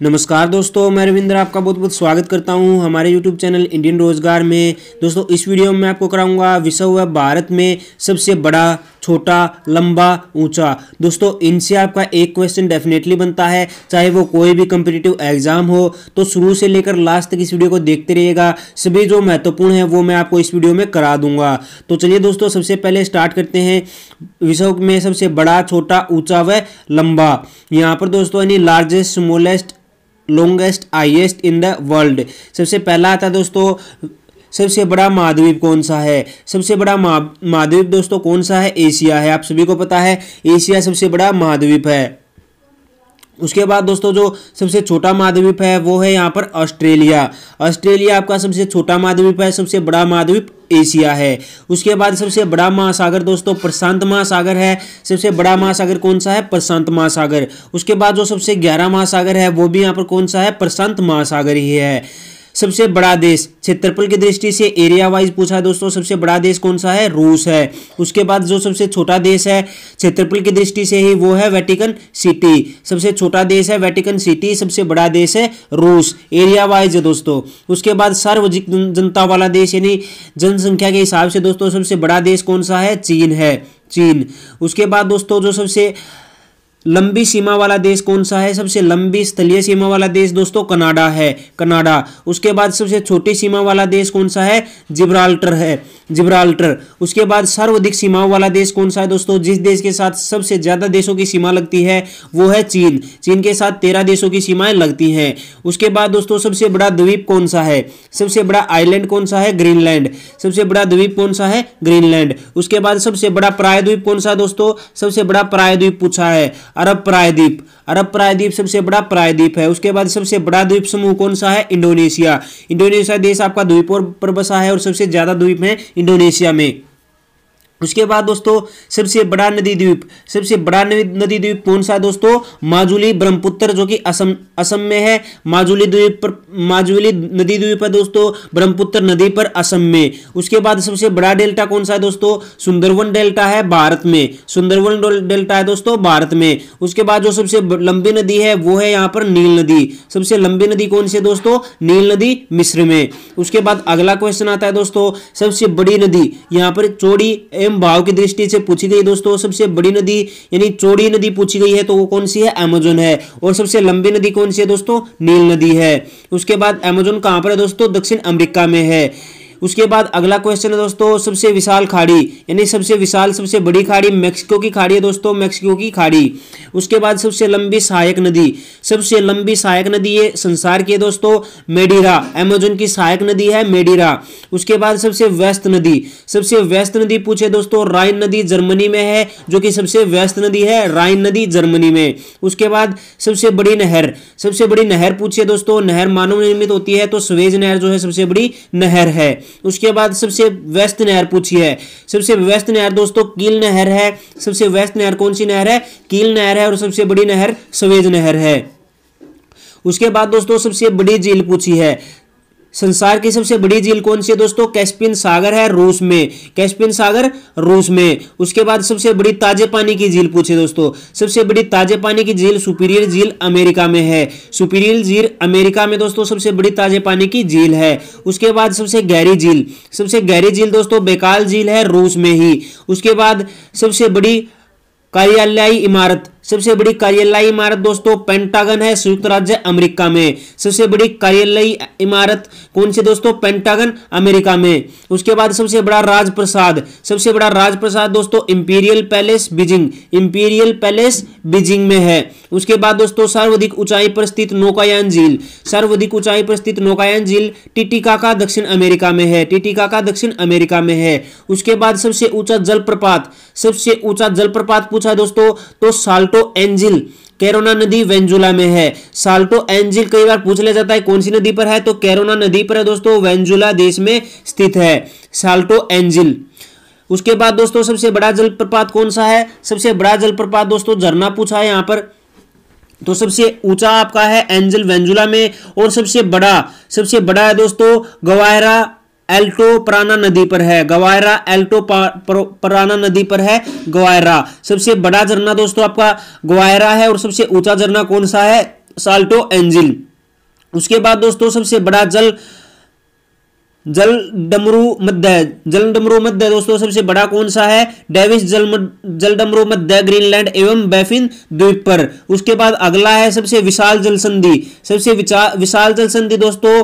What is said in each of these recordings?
नमस्कार दोस्तों, मैं रविंद्र आपका बहुत बहुत स्वागत करता हूं हमारे YouTube चैनल इंडियन रोजगार में। दोस्तों इस वीडियो में मैं आपको कराऊंगा विषय हुआ भारत में सबसे बड़ा, छोटा, लंबा, ऊंचा। दोस्तों इनसे आपका एक क्वेश्चन डेफिनेटली बनता है, चाहे वो कोई भी कम्पिटिटिव एग्जाम हो। तो शुरू से लेकर लास्ट तक इस वीडियो को देखते रहिएगा, सभी जो महत्वपूर्ण है वो मैं आपको इस वीडियो में करा दूंगा। तो चलिए दोस्तों सबसे पहले स्टार्ट करते हैं विषय में सबसे बड़ा, छोटा, ऊंचा व लंबा। यहाँ पर दोस्तों यानी largest, smallest, longest, highest in the world. सबसे पहला आता है दोस्तों सबसे बड़ा महाद्वीप कौन सा है। सबसे बड़ा महाद्वीप दोस्तों कौन सा है? एशिया है। आप सभी को पता है एशिया सबसे बड़ा महाद्वीप है। उसके बाद दोस्तों जो सबसे छोटा महाद्वीप है वो है यहाँ पर ऑस्ट्रेलिया। ऑस्ट्रेलिया आपका सबसे छोटा महाद्वीप है, सबसे बड़ा महाद्वीप एशिया है। उसके बाद सबसे बड़ा महासागर दोस्तों प्रशांत महासागर है। सबसे बड़ा महासागर कौन सा है? प्रशांत महासागर। उसके बाद जो सबसे गहरा महासागर है वो भी यहाँ पर कौन सा है? प्रशांत महासागर ही है। सबसे बड़ा देश क्षेत्रफल की दृष्टि से एरिया वाइज पूछा है दोस्तों, सबसे बड़ा देश कौन सा है? रूस है। उसके बाद जो सबसे छोटा देश है क्षेत्रफल की दृष्टि से ही वो है वेटिकन सिटी। सबसे छोटा देश है वेटिकन सिटी, सबसे बड़ा देश है रूस एरिया वाइज है दोस्तों। उसके बाद सार्वजनिक जनता वाला देश यानी जनसंख्या के हिसाब से दोस्तों सबसे बड़ा देश कौन सा है? चीन है, चीन। उसके बाद दोस्तों जो सबसे लंबी सीमा वाला देश कौन सा है? सबसे लंबी स्थलीय सीमा वाला देश दोस्तों कनाडा है, कनाडा। उसके बाद सबसे छोटी सीमा वाला देश कौन सा है? जिब्राल्टर है, जिब्राल्टर। उसके बाद सर्वाधिक सीमाओं वाला देश कौन सा है दोस्तों? जिस देश के साथ सबसे ज्यादा देशों की सीमा लगती है वो है चीन। चीन के साथ 13 देशों की सीमाएं लगती हैं। उसके बाद दोस्तों सबसे बड़ा द्वीप कौन सा है? सबसे बड़ा आइलैंड कौन सा है? ग्रीनलैंड। सबसे बड़ा द्वीप कौन सा है? ग्रीनलैंड। उसके बाद सबसे बड़ा प्रायद्वीप कौन सा है दोस्तों? सबसे बड़ा प्रायद्वीप पूछा है अरब प्रायद्वीप। अरब प्रायद्वीप सबसे बड़ा प्रायद्वीप है। उसके बाद सबसे बड़ा द्वीप समूह कौन सा है? इंडोनेशिया। इंडोनेशिया देश आपका द्वीपों पर बसा है और सबसे ज्यादा द्वीप है इंडोनेशिया में। उसके बाद दोस्तों सबसे बड़ा नदी द्वीप, सबसे बड़ा नदी द्वीप कौन सा है दोस्तों? माजुली ब्रह्मपुत्र, जो कि असम में है। माजुली द्वीप पर, माजुली नदी द्वीप है दोस्तों ब्रह्मपुत्र नदी पर असम में। उसके बाद सबसे बड़ा डेल्टा कौन सा है दोस्तों? सुंदरवन डेल्टा है भारत में, सुंदरवन डेल्टा है दोस्तों भारत में। उसके बाद जो सबसे लंबी नदी है वो है यहाँ पर नील नदी। सबसे लंबी नदी कौन सी है दोस्तों? नील नदी मिस्र में। उसके बाद अगला क्वेश्चन आता है दोस्तों सबसे बड़ी नदी, यहाँ पर चौड़ी एवं भाव की दृष्टि से पूछी गई दोस्तों। सबसे बड़ी नदी यानी चौड़ी नदी पूछी गई है तो वो कौन सी है? अमेज़न है। और सबसे लंबी नदी कौन सी है दोस्तों? नील नदी है। उसके बाद अमेज़न कहां पर है दोस्तों? दक्षिण अमेरिका में है। उसके बाद अगला क्वेश्चन है दोस्तों सबसे विशाल खाड़ी यानी सबसे विशाल सबसे बड़ी खाड़ी मैक्सिको की खाड़ी है दोस्तों, मैक्सिको की खाड़ी। उसके बाद सबसे लंबी सहायक नदी, सबसे लंबी सहायक नदी ये संसार की है दोस्तों मेडीरा, अमेज़न की सहायक नदी है मेडीरा। उसके बाद सबसे व्यस्त नदी, सबसे व्यस्त नदी पूछे दोस्तों राइन नदी जर्मनी में है, जो कि सबसे व्यस्त नदी है राइन नदी जर्मनी में। उसके बाद सबसे बड़ी नहर, सबसे बड़ी नहर पूछे दोस्तों, नहर मानव निर्मित होती है तो स्वेज नहर जो है सबसे बड़ी नहर है। उसके बाद सबसे व्यस्त नहर पूछी है, सबसे व्यस्त नहर दोस्तों कील नहर है। सबसे व्यस्त नहर कौन सी नहर है? कील नहर है। और सबसे बड़ी नहर स्वेज नहर है। उसके बाद दोस्तों सबसे बड़ी झील पूछी है, संसार की सबसे बड़ी झील कौन सी है दोस्तों? कैस्पियन सागर है रूस में, कैस्पियन सागर रूस में। उसके बाद सबसे बड़ी ताजे पानी की झील पूछे दोस्तों, सबसे बड़ी ताजे पानी की झील सुपीरियर झील अमेरिका में है, सुपीरियर झील अमेरिका में दोस्तों सबसे बड़ी ताजे पानी की झील है। उसके बाद सबसे गहरी झील, सबसे गहरी झील दोस्तों बैकाल झील है रूस में ही। उसके बाद सबसे बड़ी कार्यालयी इमारत, सबसे बड़ी कार्यालयी इमारत दोस्तों पेंटागन है संयुक्त राज्य अमेरिका में। सबसे बड़ी कार्यालयी इमारत कौन सी दोस्तों? पेंटागन अमेरिका में। उसके बाद सबसे बड़ा राजप्रसाद, सबसे बड़ा राजप्रसाद दोस्तों imperial palace Beijing, imperial palace Beijing में है। उसके बाद दोस्तों सर्वाधिक ऊंचाई पर स्थित नौकायान झील, सर्वाधिक ऊंचाई पर स्थित नौकायान झील टिटिकाका दक्षिण अमेरिका में है, टिटिकाका दक्षिण अमेरिका में है। उसके बाद सबसे ऊंचा जलप्रपात, सबसे ऊंचा जलप्रपात पूछा दोस्तों तो साल्टो एंजिल कैरोना नदी वेंजुला में है। साल्टो एंजिल कई बार पूछ लिया जाता है कौन सी नदी पर है, तो कैरोना नदी पर है दोस्तों, वेंजुला देश में स्थित है साल्टो एंजिल। उसके बाद दोस्तों सबसे बड़ा जलप्रपात कौन सा है? सबसे बड़ा जलप्रपात दोस्तों झरना पूछा है यहाँ पर, तो सबसे ऊंचा आपका है एंजल वेंजुला में। और सबसे बड़ा है दोस्तों गवायरा एल्टो पराना नदी पर है, गवायरा एल्टो पराना नदी पर है गवायरा। सबसे बड़ा झरना दोस्तों आपका गवायरा है और सबसे ऊंचा झरना कौन सा है? Salto angel. उसके बाद दोस्तों सबसे बड़ा जल डमरू मध्य दोस्तों सबसे बड़ा कौन सा है? डेविस जल डमरू मध्य ग्रीनलैंड एवं बैफिन द्वीप पर। उसके बाद अगला है सबसे विशाल जल संधि। सबसे विशाल जल संधि दोस्तों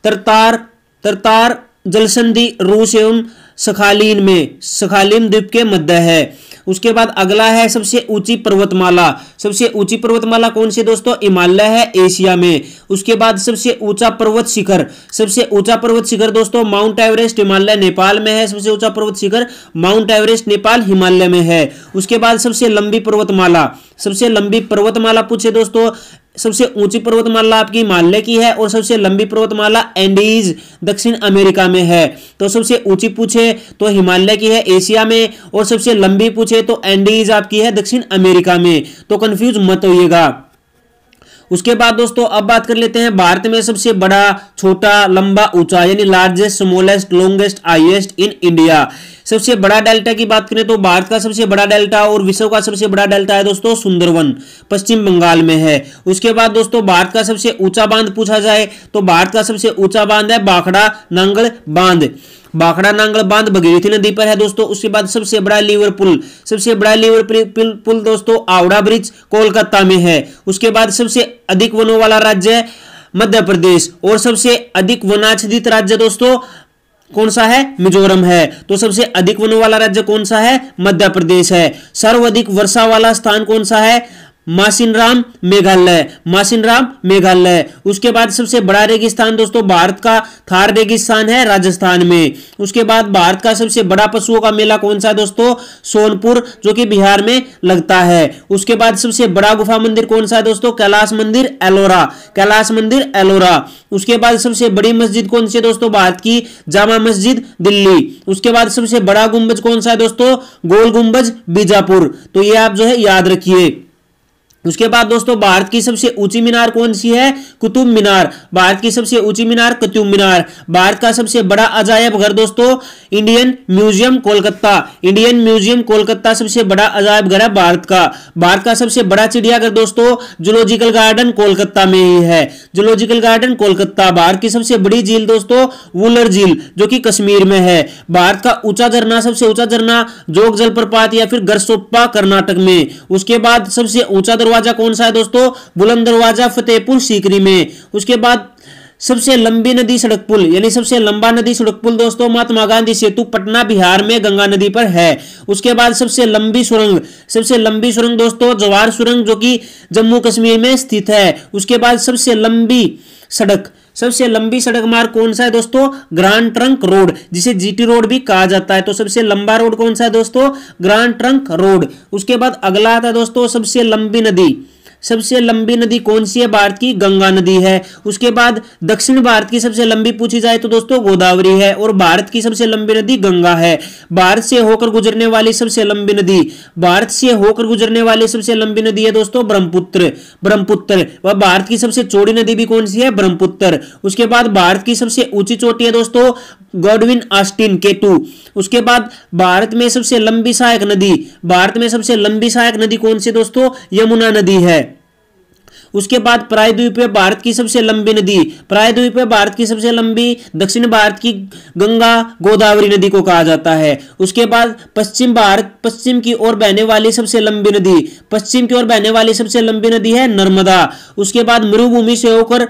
तरतार जल संधि रूस एवं सखालिन द्वीप के मध्य है। उसके बाद अगला है सबसे ऊंची पर्वतमाला। सबसे ऊंची पर्वतमाला कौन सी दोस्तों? हिमालय है, एशिया में। उसके बाद सबसे ऊंचा पर्वत शिखर। सबसे ऊंचा पर्वत शिखर दोस्तों माउंट एवरेस्ट हिमालय नेपाल में है। सबसे ऊंचा पर्वत शिखर माउंट एवरेस्ट नेपाल हिमालय में है। उसके बाद सबसे लंबी पर्वतमाला। सबसे लंबी पर्वतमाला पूछे दोस्तों, सबसे ऊंची पर्वतमाला आपकी हिमालय की है और सबसे लंबी पर्वतमाला एंडीज दक्षिण अमेरिका में है। तो सबसे ऊंची पूछे तो हिमालय की है एशिया में, और सबसे लंबी पूछे तो एंडीज आपकी है दक्षिण अमेरिका में। तो कंफ्यूज मत होइएगा। उसके बाद दोस्तों अब बात कर लेते हैं भारत में सबसे बड़ा, छोटा, लंबा, ऊंचा यानी largest, smallest, longest, highest in India. सबसे बड़ा डेल्टा की बात करें तो भारत का सबसे बड़ा डेल्टा और विश्व का सबसे बड़ा डेल्टा है दोस्तों सुंदरवन, पश्चिम बंगाल में है। उसके बाद दोस्तों भारत का सबसे ऊंचा बांध पूछा जाए तो भारत का सबसे ऊंचा बांध है भाखड़ा नांगल बांध। भाखड़ा नांगल बांध भगीरथी नदी पर है दोस्तों। उसके बाद सबसे बड़ा लीवर पुल, सबसे बड़ा लीवर पुल दोस्तों हावड़ा ब्रिज कोलकाता में है। उसके बाद सबसे अधिक वनों वाला राज्य है मध्य प्रदेश, और सबसे अधिक वनाच्छादित राज्य दोस्तों कौन सा है? मिजोरम है। तो सबसे अधिक वनों वाला राज्य कौन सा है? मध्य प्रदेश है। सर्वाधिक वर्षा वाला स्थान कौन सा है? मासिनराम मेघालय। उसके बाद सबसे बड़ा रेगिस्तान दोस्तों भारत का थार रेगिस्तान है राजस्थान में। उसके बाद भारत का सबसे बड़ा पशुओं का मेला कौन सा है दोस्तों? सोनपुर, जो कि बिहार में लगता है। उसके बाद सबसे बड़ा गुफा मंदिर कौन सा है दोस्तों? कैलाश मंदिर एलोरा। उसके बाद सबसे बड़ी मस्जिद कौन सी है दोस्तों? भारत की जामा मस्जिद दिल्ली। उसके बाद सबसे बड़ा गुंबज कौन सा है दोस्तों? गोल गुंबज बीजापुर। तो ये आप जो है याद रखिए। उसके बाद दोस्तों भारत की सबसे ऊंची मीनार कौन सी है? कुतुब मीनार। भारत की सबसे ऊंची मीनार कुतुब मीनार। भारत का सबसे बड़ा अजायब घर दोस्तों इंडियन म्यूजियम कोलकाता सबसे बड़ा अजायब घर है भारत का। भारत का सबसे बड़ा चिड़ियाघर दोस्तों जूलॉजिकल गार्डन कोलकाता में ही है। Zoological garden Kolkata. भारत की सबसे बड़ी झील दोस्तों वुलर झील, जो कि कश्मीर में है। भारत का ऊंचा झरना, सबसे ऊंचा झरना जोग जलप्रपात या फिर गरसोप्पा कर्नाटक में। उसके बाद सबसे ऊंचा दरवाजा कौन सा है दोस्तों? बुलंद दरवाजा फतेहपुर सीकरी में। उसके बाद सबसे लंबी नदी सड़क पुल यानी सबसे लंबा नदी सड़क पुल दोस्तों महात्मा गांधी सेतु पटना बिहार में गंगा नदी पर है। उसके बाद सबसे लंबी सुरंग दोस्तों जवाहर सुरंग, जो कि जम्मू कश्मीर में स्थित है। उसके बाद सबसे लंबी सड़क मार्ग कौन सा है दोस्तों? ग्रांड ट्रंक रोड, जिसे जीटी रोड भी कहा जाता है। तो सबसे लंबा रोड कौन सा है दोस्तों? Grand trunk road. उसके बाद अगला आता है दोस्तों सबसे लंबी नदी कौन सी है? भारत की गंगा नदी है। उसके बाद दक्षिण भारत की सबसे लंबी पूछी जाए तो दोस्तों गोदावरी है, और भारत की सबसे लंबी नदी गंगा है। भारत से होकर गुजरने वाली सबसे लंबी नदी है दोस्तों ब्रह्मपुत्र। वह भारत की सबसे चौड़ी नदी भी कौन सी है? ब्रह्मपुत्र। उसके बाद भारत की सबसे ऊंची चोटी है दोस्तों गॉडविन ऑस्टिन K2। उसके बाद भारत में सबसे लंबी सहायक नदी कौन सी दोस्तों? यमुना नदी है। उसके बाद प्रायद्वीप में भारत की सबसे लंबी दक्षिण भारत की गंगा गोदावरी नदी को कहा जाता है। उसके बाद पश्चिम की ओर बहने वाली सबसे लंबी नदी है नर्मदा। उसके बाद मरुभूमि से होकर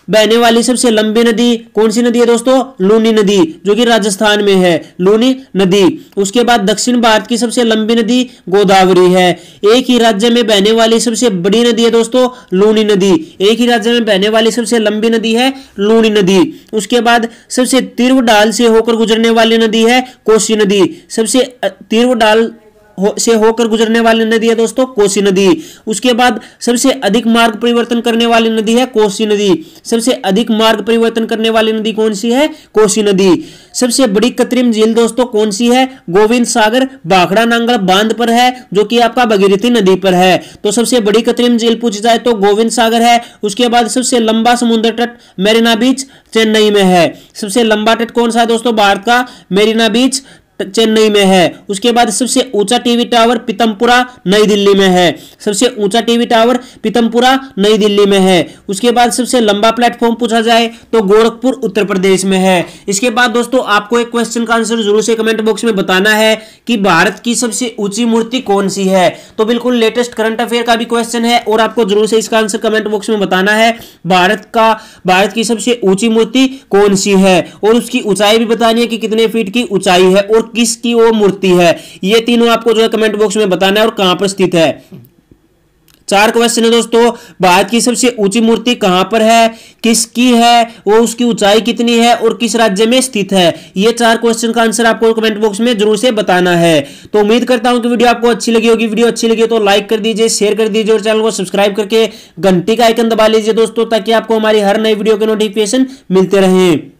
बहने वाली सबसे लंबी नदी कौन सी नदी है दोस्तों? लूनी नदी, जो कि राजस्थान में है, लूनी नदी। उसके बाद दक्षिण भारत की सबसे लंबी नदी गोदावरी है। एक ही राज्य में बहने वाली सबसे बड़ी नदी है दोस्तों लूनी नदी। एक ही राज्य में बहने वाली सबसे लंबी नदी है लूनी नदी। उसके बाद सबसे तीव्र ढाल से होकर गुजरने वाली नदी है कोसी नदी। सबसे तीव्र ढाल से होकर गुजरने वाली नदी है दोस्तों कोसी नदी। उसके बाद सबसे अधिक मार्ग परिवर्तन करने वाली नदी है कोसी नदी। सबसे अधिक मार्ग परिवर्तन करने वाली नदी कौन सी है? कोसी नदी। सबसे बड़ी कृत्रिम झील दोस्तों कौन सी है? गोविंद सागर भाखड़ा नांगल बांध पर है, जो कि आपका भगीरथी नदी पर है। तो सबसे बड़ी कृत्रिम झील पूछी जाए तो गोविंद सागर है। उसके बाद सबसे लंबा समुद्र तट मेरिना बीच चेन्नई में है। सबसे लंबा तट कौन सा है दोस्तों भारत का? मेरिना बीच चेन्नई में है। उसके बाद सबसे ऊंचा टीवी टावर पीतमपुरा नई दिल्ली में है। सबसे ऊंचा टीवी टावर पीतमपुरा नई दिल्ली में है। उसके बाद सबसे लंबा प्लेटफॉर्म पूछा जाए तो गोरखपुर उत्तर प्रदेश में है। इसके बाद दोस्तों आपको एक क्वेश्चन का आंसर जरूर से कमेंट बॉक्स में बताना है कि भारत की सबसे ऊंची मूर्ति कौन सी है। तो बिल्कुल लेटेस्ट करंट अफेयर का भी क्वेश्चन है और आपको जरूर से इसका आंसर कमेंट बॉक्स में बताना है भारत की सबसे ऊंची मूर्ति कौन सी है और उसकी ऊंचाई भी बतानी है कि कितने फीट की ऊंचाई है और किसकी वो मूर्ति है। ये तीनों आपको जो है कमेंट बॉक्स में बताना है और कहां पर स्थित है। 4 क्वेश्चन है दोस्तों। भारत की सबसे ऊंची मूर्ति कहां पर है, किसकी है, वो उसकी ऊंचाई कितनी है और किस राज्य में स्थित है। ये 4 क्वेश्चन का आंसर आपको कमेंट बॉक्स में जरूर से बताना है। तो उम्मीद करता हूं कि वीडियो आपको अच्छी लगी होगी। वीडियो अच्छी लगी तो लाइक कर दीजिए, शेयर कर दीजिए और चैनल को सब्सक्राइब करके घंटी का आइकन दबा लीजिए दोस्तों, ताकि आपको हमारी हर नई वीडियो के नोटिफिकेशन मिलते रहें।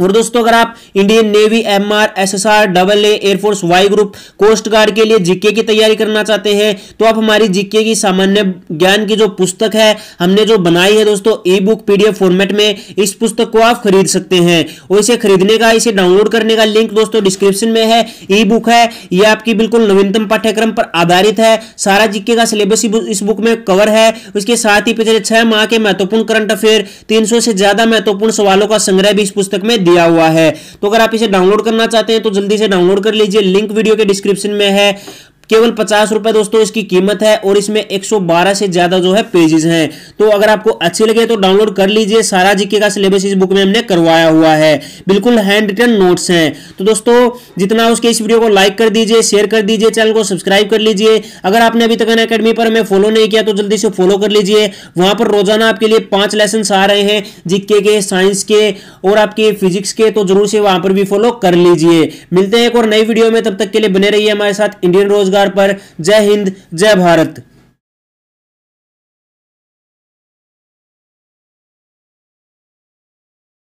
और दोस्तों अगर आप Indian navy, MR, SSR, AA, air force, Y group, coast guard के लिए जीके की तैयारी करना चाहते हैं तो आप हमारी जीके की सामान्य ज्ञान की जो पुस्तक है हमने जो बनाई है दोस्तों ई बुक PDF फॉर्मेट में, इस पुस्तक को आप खरीद सकते हैं। और इसे खरीदने का, इसे डाउनलोड करने का लिंक दोस्तों डिस्क्रिप्शन में है। ई बुक है, यह आपकी बिल्कुल नवीनतम पाठ्यक्रम पर आधारित है। सारा जीके का सिलेबस इस बुक में कवर है। उसके साथ ही पिछले 6 माह के महत्वपूर्ण करंट अफेयर, 300 से ज्यादा महत्वपूर्ण सवालों का संग्रह भी इस पुस्तक में दिया हुआ है। तो अगर आप इसे डाउनलोड करना चाहते हैं तो जल्दी से डाउनलोड कर लीजिए, लिंक वीडियो के डिस्क्रिप्शन में है। केवल 50 रुपए दोस्तों इसकी कीमत है और इसमें 112 से ज्यादा जो है पेजेस हैं। तो अगर आपको अच्छे लगे तो डाउनलोड कर लीजिए। सारा जीके का सिलेबस इस बुक में हमने करवाया हुआ है, बिल्कुल हैंड रिटन नोट्स हैं। तो दोस्तों जितना उसके इस वीडियो को लाइक कर दीजिए, शेयर कर दीजिए, चैनल को सब्सक्राइब कर लीजिए। अगर आपने अभी तक अनअकैडमी पर हमें फॉलो नहीं किया तो जल्दी से फॉलो कर लीजिए। वहां पर रोजाना आपके लिए 5 लेसन आ रहे हैं जीके के, साइंस के और आपके फिजिक्स के, तो जरूर से वहां पर भी फॉलो कर लीजिए। मिलते हैं एक और नई वीडियो में, तब तक के लिए बने रहिए हमारे साथ इंडियन रोजगार पर। जय हिंद, जय भारत।